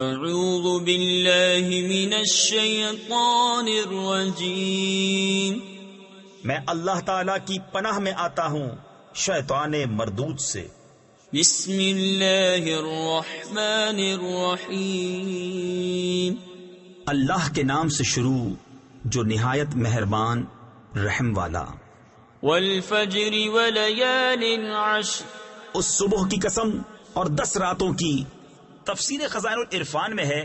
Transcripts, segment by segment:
اعوذ باللہ من الشیطان الرجیم، میں اللہ تعالی کی پناہ میں آتا ہوں شیطان مردود سے۔ بسم اللہ الرحمن الرحیم، اللہ کے نام سے شروع جو نہایت مہربان رحم والا۔ والفجر ولیال عشر، اس صبح کی قسم اور 10 راتوں کی۔ تفسیر خزائن العرفان میں ہے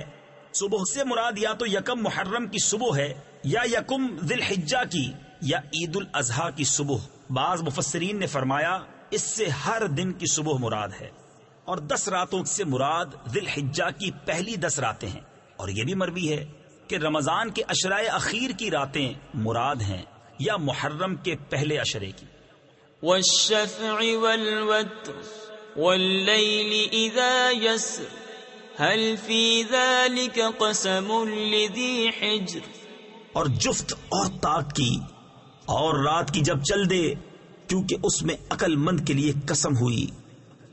صبح سے مراد یا تو یکم محرم کی صبح ہے یا یکم ذی الحجہ کی یا عید الاضحیٰ کی صبح۔ بعض مفسرین نے فرمایا اس سے ہر دن کی صبح مراد ہے، اور 10 راتوں سے مراد ذی الحجہ کی پہلی 10 راتیں ہیں، اور یہ بھی مروی ہے کہ رمضان کے عشرۂ اخیر کی راتیں مراد ہیں یا محرم کے پہلے عشرے کی۔ والشفع والوتر واللیل اذا یسر هل فی ذلک قسم لذی حجر، اور جفت اور طاق کی، اور رات کی جب چل دے کیونکہ اس میں عقل مند کے لیے قسم ہوئی۔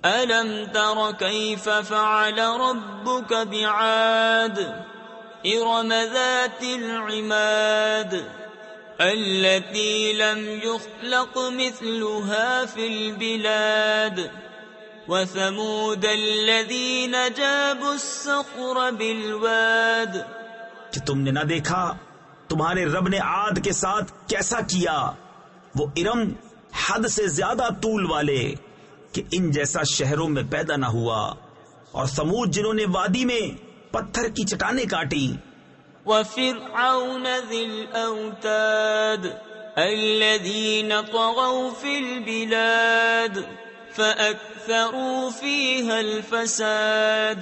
الم تر کیف فعل ربک بعاد ارم ذات العماد التي لم يخلق مثلها في البلاد وثمود الذين جابوا الصخر بالواد، کہ تم نے نہ دیکھا تمہارے رب نے عاد کے ساتھ کیسا کیا، وہ ارم حد سے زیادہ طول والے کہ ان جیسا شہروں میں پیدا نہ ہوا، اور ثمود جنہوں نے وادی میں پتھر کی چٹانیں کاٹی۔ وفرعون ذی الاوتاد الذین طغوا فی البلاد فأکثروا فیہا الفساد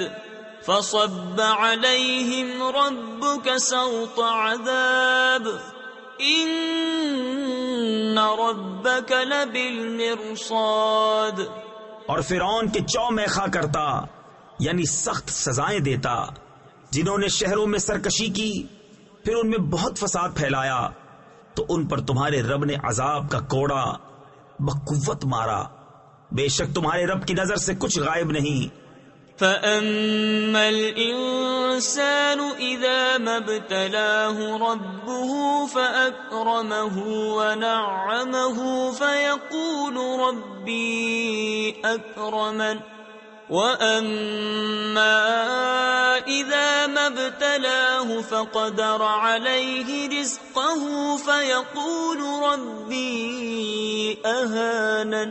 فصب علیہم ربک سوط عذاب ان ربک لبالمرصاد، اور فرعون کے چو میخا کرتا یعنی سخت سزائیں دیتا جنہوں نے شہروں میں سرکشی کی، پھر ان میں بہت فساد پھیلایا، تو ان پر تمہارے رب نے عذاب کا کوڑا بقوت مارا، بے شک تمہارے رب کی نظر سے کچھ غائب نہیں۔ فَأَمَّا الْإِنسَانُ إِذَا مَا ابْتَلَاهُ رَبُّهُ فَأَكْرَمَهُ وَنَعَّمَهُ فَيَقُولُ رَبِّي أَكْرَمَنِ وَأَمَّا إِذَا مَا ابْتَلَاهُ فَقَدَرَ عَلَيْهِ رِزْقَهُ فَيَقُولُ رَبِّي أَهَانَنِ،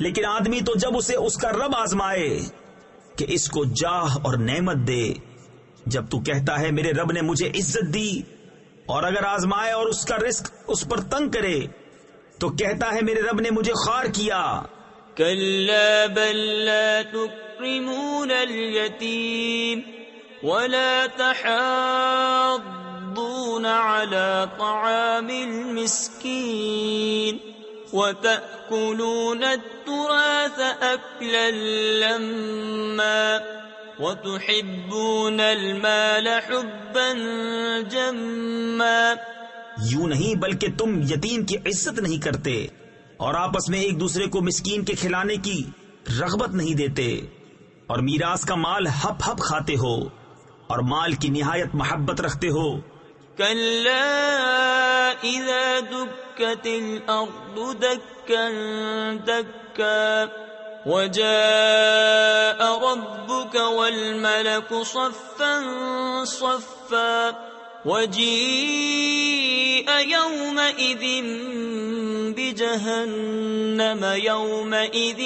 لیکن آدمی تو جب اسے اس کا رب آزمائے کہ اس کو جاہ اور نعمت دے، جب تو کہتا ہے میرے رب نے مجھے عزت دی، اور اگر آزمائے اور اس کا رزق اس پر تنگ کرے تو کہتا ہے میرے رب نے مجھے خوار کیا۔ كلا بل لا تكرمون اليتيم ولا تحاضون على طعام المسكين وتأكلون التراث أكلا لما وتحبون المال حبا جما، یوں نہیں بلکہ تم یتیم کی عزت نہیں کرتے اور آپس میں ایک دوسرے کو مسکین کے کھلانے کی رغبت نہیں دیتے، اور میراث کا مال ہپ ہپ کھاتے ہو اور مال کی نہایت محبت رکھتے ہو۔ كلا إذا دكت الأرض دكا دكا وجاء ربك والملك صفا صفا وجيء يومئذ بجهنم يومئذ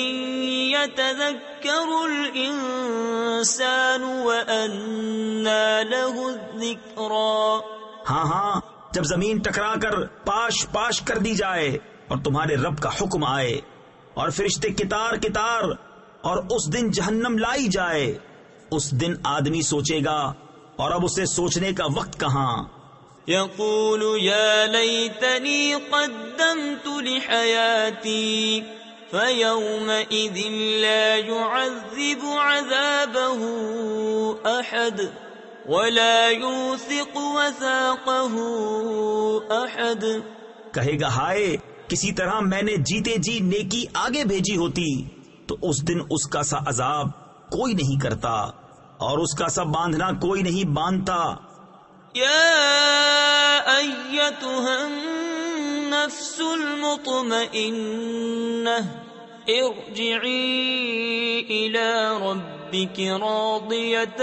يتذكر الإنسان وأنى له الذكرى، ہاں ہاں، جب زمین ٹکرا کر پاش پاش کر دی جائے اور تمہارے رب کا حکم آئے اور فرشتے کتار کتار اور اس دن جہنم لائی جائے، اس دن آدمی سوچے گا، اور اب اسے سوچنے کا وقت کہاں۔ يقول يا ليتني قدمت لحياتي فيومئذ لا يعذب عذابه أحد ولا يوثق وثاقه أحد، کہے گا ہائے کسی طرح میں نے جیتے جی نیکی آگے بھیجی ہوتی تو اس دن اس کا سا عذاب کوئی نہیں کرتا اور اس کا سب باندھنا کوئی نہیں باندھتا۔ یا ایتها النفس المطمئنہ ارجعی الى ربک راضیۃ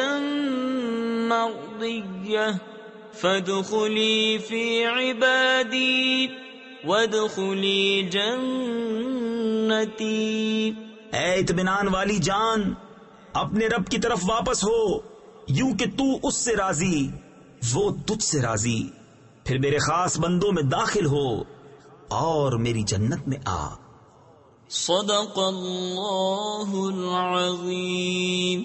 مرضیہ فادخلی فی عبادی وادخلی جنتی۔ اے اطمینان والی جان، اپنے رب کی طرف واپس ہو، یوں کہ تو اس سے راضی، وہ تجھ سے راضی، پھر میرے خاص بندوں میں داخل ہو اور میری جنت میں آ۔ صدق اللہ العظیم۔